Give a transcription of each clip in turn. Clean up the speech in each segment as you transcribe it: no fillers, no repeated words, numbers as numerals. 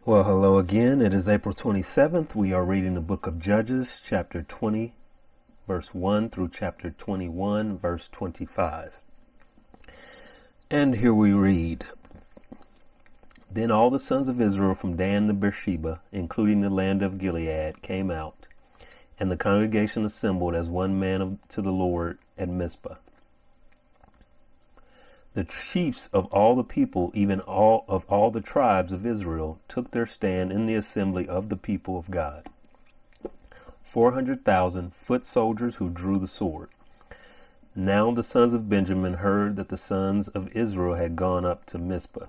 Well, hello again. It is April 27th. We are reading the book of Judges, chapter 20, verse 1 through chapter 21, verse 25. And here we read, Then all the sons of Israel from Dan to Beersheba, including the land of Gilead, came out, and the congregation assembled as one man to the Lord at Mizpah. The chiefs of all the people, even all the tribes of Israel, took their stand in the assembly of the people of God. 400,000 foot soldiers who drew the sword. Now the sons of Benjamin heard that the sons of Israel had gone up to Mizpah.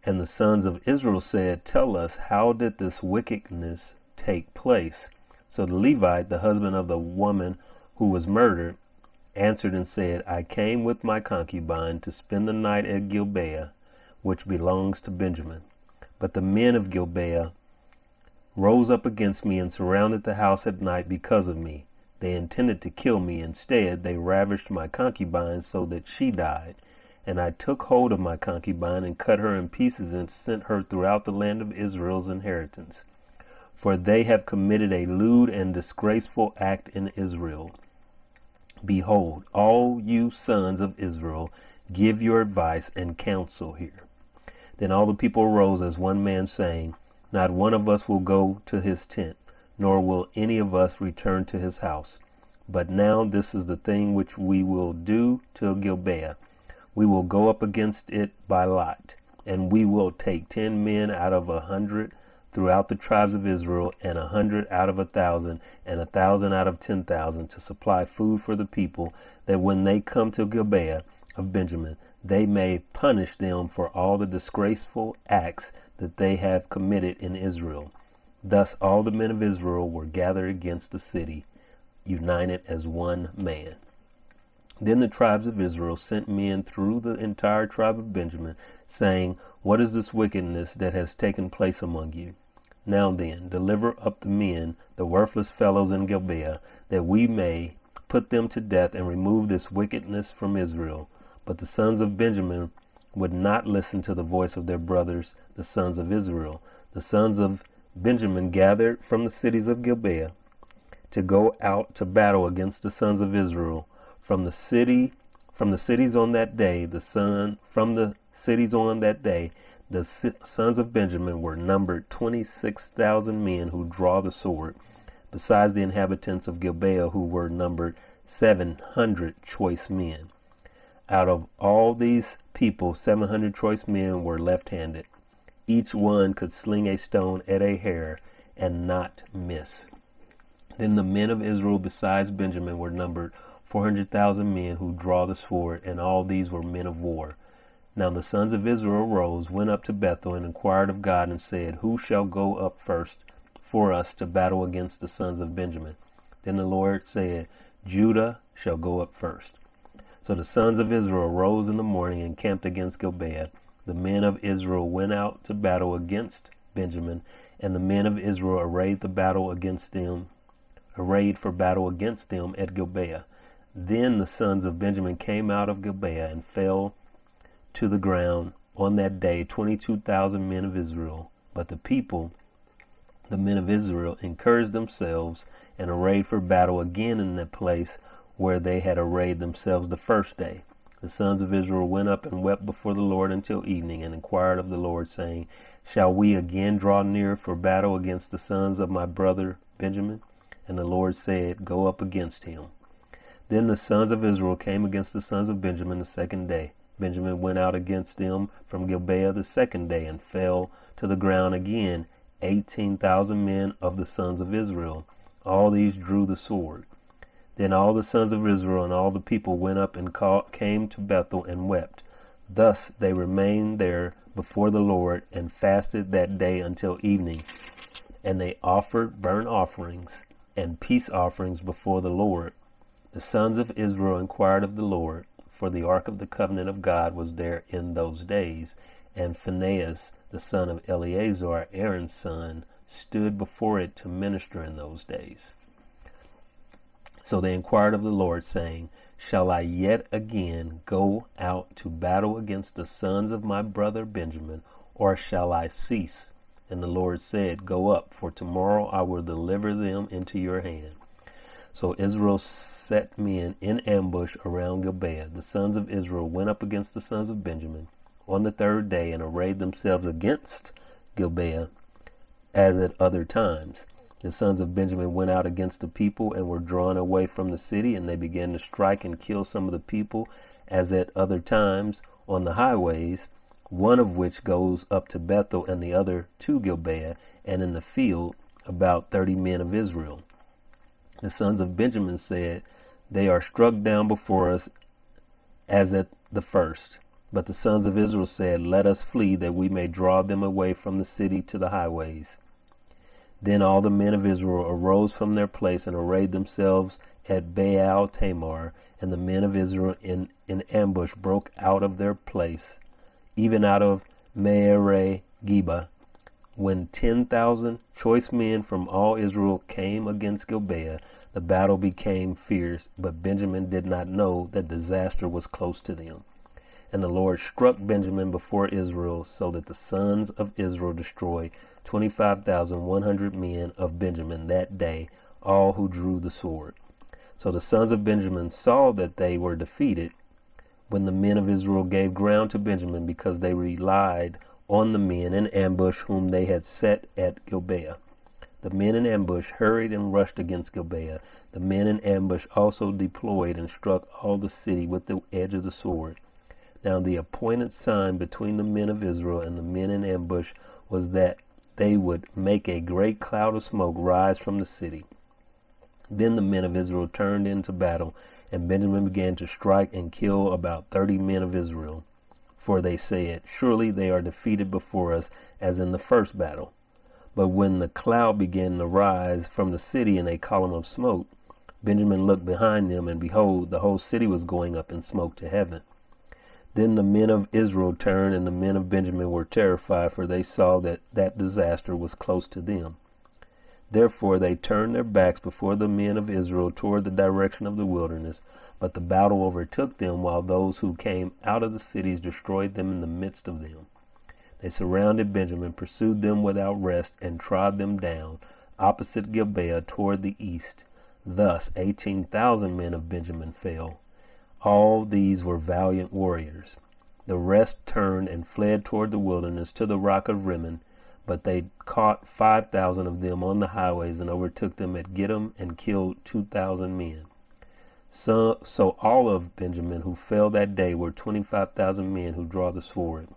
And the sons of Israel said, Tell us, how did this wickedness take place? So the Levite, the husband of the woman who was murdered, answered and said, I came with my concubine to spend the night at Gibeah, which belongs to Benjamin. But the men of Gibeah rose up against me and surrounded the house at night because of me. They intended to kill me. Instead, they ravished my concubine so that she died. And I took hold of my concubine and cut her in pieces and sent her throughout the land of Israel's inheritance. For they have committed a lewd and disgraceful act in Israel. Behold, all you sons of Israel, give your advice and counsel here. Then all the people arose as one man, saying, Not one of us will go to his tent, nor will any of us return to his house. But now this is the thing which we will do to Gibeah. We will go up against it by lot, and we will take 10 men out of 100 throughout the tribes of Israel, and 100 out of 1,000, and 1,000 out of 10,000, to supply food for the people, that when they come to Gibeah of Benjamin, they may punish them for all the disgraceful acts that they have committed in Israel. Thus all the men of Israel were gathered against the city, united as one man. Then the tribes of Israel sent men through the entire tribe of Benjamin, saying, What is this wickedness that has taken place among you? Now then, deliver up the men, the worthless fellows in Gibeah, that we may put them to death and remove this wickedness from Israel. But the sons of Benjamin would not listen to the voice of their brothers, the sons of Israel. The sons of Benjamin gathered from the cities of Gibeah to go out to battle against the sons of Israel. From the cities on that day, the sons of Benjamin were numbered 26,000 men who draw the sword, besides the inhabitants of Gibeah, who were numbered 700 choice men. Out of all these people, 700 choice men were left-handed. Each one could sling a stone at a hair and not miss. Then the men of Israel besides Benjamin were numbered 400,000 men who draw the sword, and all these were men of war. Now the sons of Israel arose, went up to Bethel, and inquired of God, and said, Who shall go up first for us to battle against the sons of Benjamin? Then the Lord said, Judah shall go up first. So the sons of Israel rose in the morning and camped against Gibeah. The men of Israel went out to battle against Benjamin, and the men of Israel arrayed for battle against them at Gibeah. Then the sons of Benjamin came out of Gibeah and fell to the ground on that day 22,000 men of Israel. But the people, the men of Israel, encouraged themselves and arrayed for battle again in the place where they had arrayed themselves the first day. The sons of Israel went up and wept before the Lord until evening, and inquired of the Lord, saying, Shall we again draw near for battle against the sons of my brother Benjamin? And the Lord said, Go up against him. Then the sons of Israel came against the sons of Benjamin the second day. Benjamin went out against them from Gibeah the second day, and fell to the ground again 18,000 men of the sons of Israel. All these drew the sword. Then all the sons of Israel and all the people went up and came to Bethel and wept. Thus they remained there before the Lord and fasted that day until evening. And they offered burnt offerings and peace offerings before the Lord. The sons of Israel inquired of the Lord, for the ark of the covenant of God was there in those days, and Phinehas, the son of Eleazar, Aaron's son, stood before it to minister in those days. So they inquired of the Lord, saying, Shall I yet again go out to battle against the sons of my brother Benjamin, or shall I cease? And the Lord said, Go up, for tomorrow I will deliver them into your hand. So Israel set men in ambush around Gibeah. The sons of Israel went up against the sons of Benjamin on the third day and arrayed themselves against Gibeah as at other times. The sons of Benjamin went out against the people and were drawn away from the city, and they began to strike and kill some of the people as at other times on the highways, one of which goes up to Bethel and the other to Gibeah, and in the field about 30 men of Israel. The sons of Benjamin said, They are struck down before us as at the first. But the sons of Israel said, Let us flee, that we may draw them away from the city to the highways. Then all the men of Israel arose from their place and arrayed themselves at Baal Tamar, and the men of Israel in ambush broke out of their place, even out of Me'ere Geba. When 10,000 choice men from all Israel came against Gibeah, the battle became fierce, but Benjamin did not know that disaster was close to them. And the Lord struck Benjamin before Israel, so that the sons of Israel destroyed 25,100 men of Benjamin that day, all who drew the sword. So the sons of Benjamin saw that they were defeated when the men of Israel gave ground to Benjamin, because they relied on the men in ambush whom they had set at Gibeah. The men in ambush hurried and rushed against Gibeah. The men in ambush also deployed and struck all the city with the edge of the sword. Now the appointed sign between the men of Israel and the men in ambush was that they would make a great cloud of smoke rise from the city. Then the men of Israel turned into battle, and Benjamin began to strike and kill about 30 men of Israel. For they said, Surely they are defeated before us, as in the first battle. But when the cloud began to rise from the city in a column of smoke, Benjamin looked behind them, and behold, the whole city was going up in smoke to heaven. Then the men of Israel turned, and the men of Benjamin were terrified, for they saw that disaster was close to them. Therefore they turned their backs before the men of Israel toward the direction of the wilderness. But the battle overtook them, while those who came out of the cities destroyed them in the midst of them. They surrounded Benjamin, pursued them without rest, and trod them down, opposite Gibeah toward the east. Thus 18,000 men of Benjamin fell. All these were valiant warriors. The rest turned and fled toward the wilderness to the rock of Rimmon, but they caught 5,000 of them on the highways and overtook them at Gittim and killed 2,000 men. So all of Benjamin who fell that day were 25,000 men who draw the sword.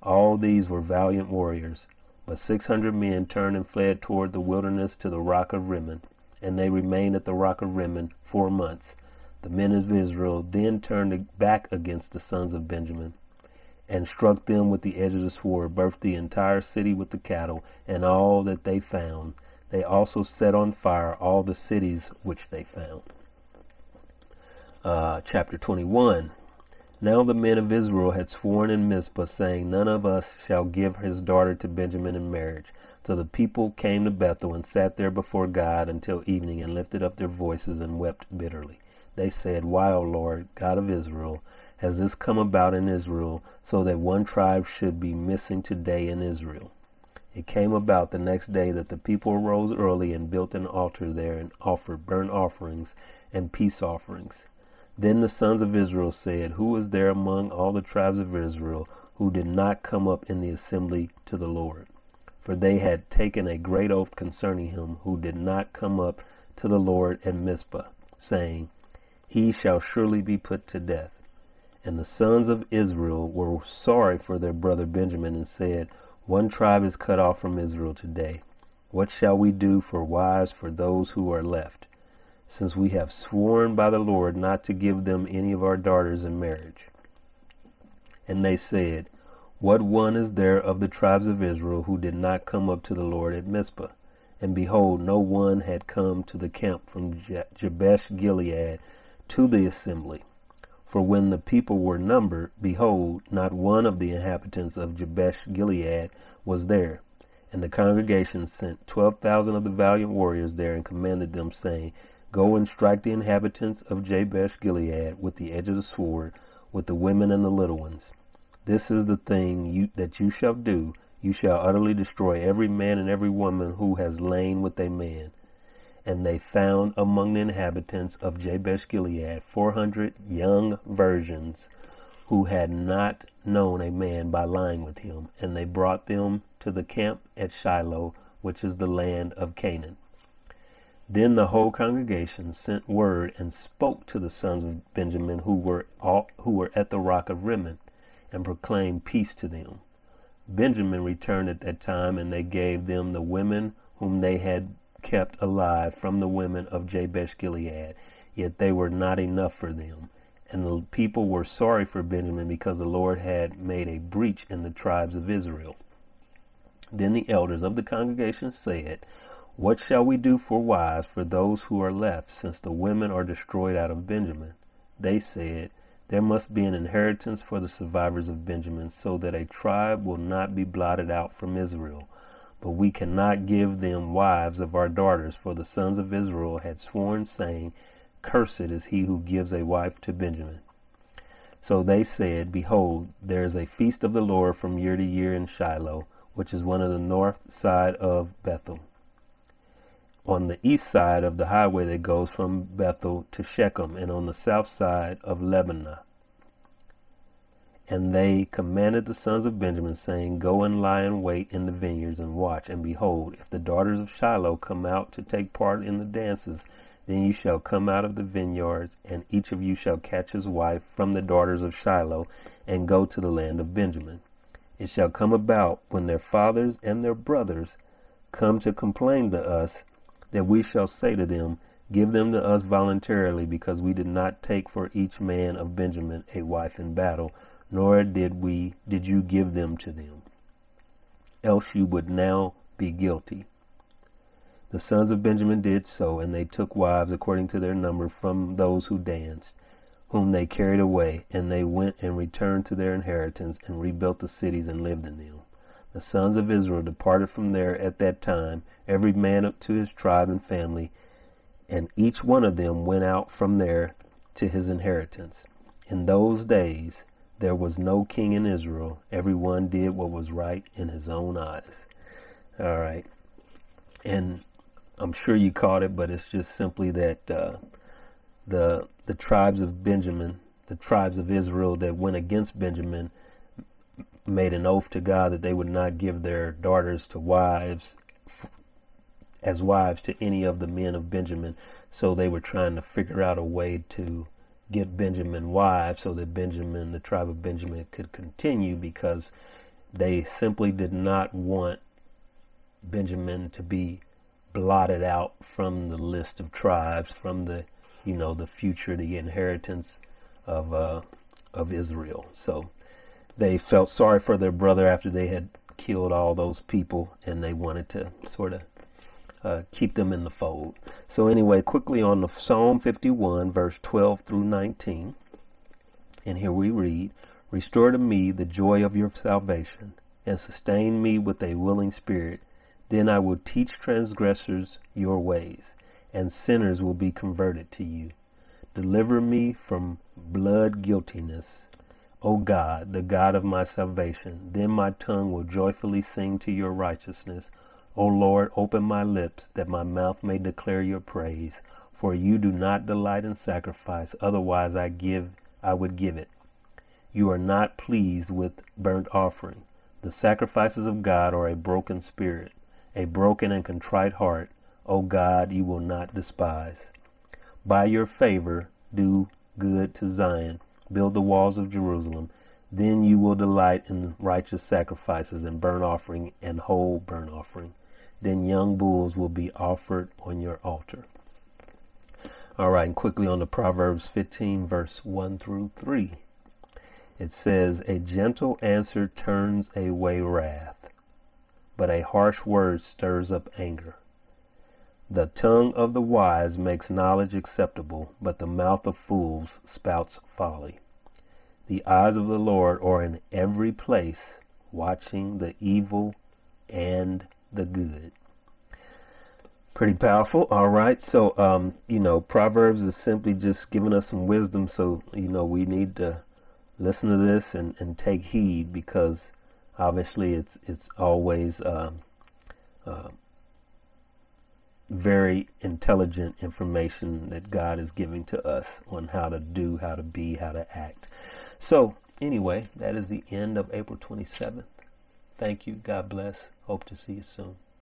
All these were valiant warriors, but 600 men turned and fled toward the wilderness to the rock of Rimmon, and they remained at the rock of Rimmon 4 months. The men of Israel then turned back against the sons of Benjamin and struck them with the edge of the sword, burst the entire city with the cattle and all that they found. They also set on fire all the cities which they found. Chapter 21. Now the men of Israel had sworn in Mizpah, saying, None of us shall give his daughter to Benjamin in marriage. So the people came to Bethel and sat there before God until evening, and lifted up their voices and wept bitterly. They said, Why, O Lord, God of Israel, has this come about in Israel, so that one tribe should be missing today in Israel? It came about the next day that the people arose early and built an altar there and offered burnt offerings and peace offerings. Then the sons of Israel said, Who is there among all the tribes of Israel who did not come up in the assembly to the Lord? For they had taken a great oath concerning him who did not come up to the Lord at Mizpah, saying, He shall surely be put to death. And the sons of Israel were sorry for their brother Benjamin, and said, One tribe is cut off from Israel today. What shall we do for wives for those who are left, since we have sworn by the Lord not to give them any of our daughters in marriage? And they said, What one is there of the tribes of Israel who did not come up to the Lord at Mizpah? And behold, no one had come to the camp from Jabesh Gilead to the assembly. For when the people were numbered, behold, not one of the inhabitants of Jabesh Gilead was there. And the congregation sent 12,000 of the valiant warriors there, and commanded them, saying, Go and strike the inhabitants of Jabesh Gilead with the edge of the sword, with the women and the little ones. This is the thing that you shall do. You shall utterly destroy every man and every woman who has lain with a man. And they found among the inhabitants of Jabesh Gilead 400 young virgins who had not known a man by lying with him. And they brought them to the camp at Shiloh, which is the land of Canaan. Then the whole congregation sent word and spoke to the sons of Benjamin who were at the rock of Rimmon, and proclaimed peace to them. Benjamin returned at that time, and they gave them the women whom they had kept alive from the women of Jabesh Gilead, yet they were not enough for them. And the people were sorry for Benjamin, because the Lord had made a breach in the tribes of Israel. Then the elders of the congregation said, What shall we do for wives for those who are left, since the women are destroyed out of Benjamin? They said, There must be an inheritance for the survivors of Benjamin, so that a tribe will not be blotted out from Israel. But we cannot give them wives of our daughters, for the sons of Israel had sworn, saying, Cursed is he who gives a wife to Benjamin. So they said, Behold, there is a feast of the Lord from year to year in Shiloh, which is one of the north side of Bethel, on the east side of the highway that goes from Bethel to Shechem, and on the south side of Lebanon. And they commanded the sons of Benjamin, saying, Go and lie in wait in the vineyards and watch. And behold, if the daughters of Shiloh come out to take part in the dances, then you shall come out of the vineyards, and each of you shall catch his wife from the daughters of Shiloh, and go to the land of Benjamin. It shall come about, when their fathers and their brothers come to complain to us, that we shall say to them, Give them to us voluntarily, because we did not take for each man of Benjamin a wife in battle, nor did you give them to them. Else you would now be guilty. The sons of Benjamin did so, and they took wives according to their number from those who danced, whom they carried away, and they went and returned to their inheritance, and rebuilt the cities and lived in them. The sons of Israel departed from there at that time, every man up to his tribe and family, and each one of them went out from there to his inheritance. In those days there was no king in Israel. Everyone did what was right in his own eyes. All right. And I'm sure you caught it, but it's just simply that the tribes of Benjamin, the tribes of Israel that went against Benjamin, made an oath to God that they would not give their daughters to wives as wives to any of the men of Benjamin. So they were trying to figure out a way to get Benjamin wives so that Benjamin, the tribe of Benjamin, could continue, because they simply did not want Benjamin to be blotted out from the list of tribes, from the future, the inheritance of Israel. So they felt sorry for their brother after they had killed all those people, and they wanted to sort of keep them in the fold. So anyway, quickly on the Psalm 51, verse 12 through 19. And here we read, Restore to me the joy of your salvation, and sustain me with a willing spirit. Then I will teach transgressors your ways, and sinners will be converted to you. Deliver me from blood guiltiness, O God, the God of my salvation. Then my tongue will joyfully sing to your righteousness. O Lord, open my lips, that my mouth may declare your praise. For you do not delight in sacrifice, otherwise I would give it. You are not pleased with burnt offering. The sacrifices of God are a broken spirit, a broken and contrite heart, O God, you will not despise. By your favor, do good to Zion, build the walls of Jerusalem. Then you will delight in righteous sacrifices and burnt offering and whole burnt offering. Then young bulls will be offered on your altar. All right, and quickly on to Proverbs 15, verse 1 through 3. It says, A gentle answer turns away wrath, but a harsh word stirs up anger. The tongue of the wise makes knowledge acceptable, but the mouth of fools spouts folly. The eyes of the Lord are in every place, watching the evil and the good. Pretty powerful. All right. So, Proverbs is simply just giving us some wisdom. So, we need to listen to this and take heed, because Obviously, it's always very intelligent information that God is giving to us on how to do, how to be, how to act. So anyway, that is the end of April 27th. Thank you. God bless. Hope to see you soon.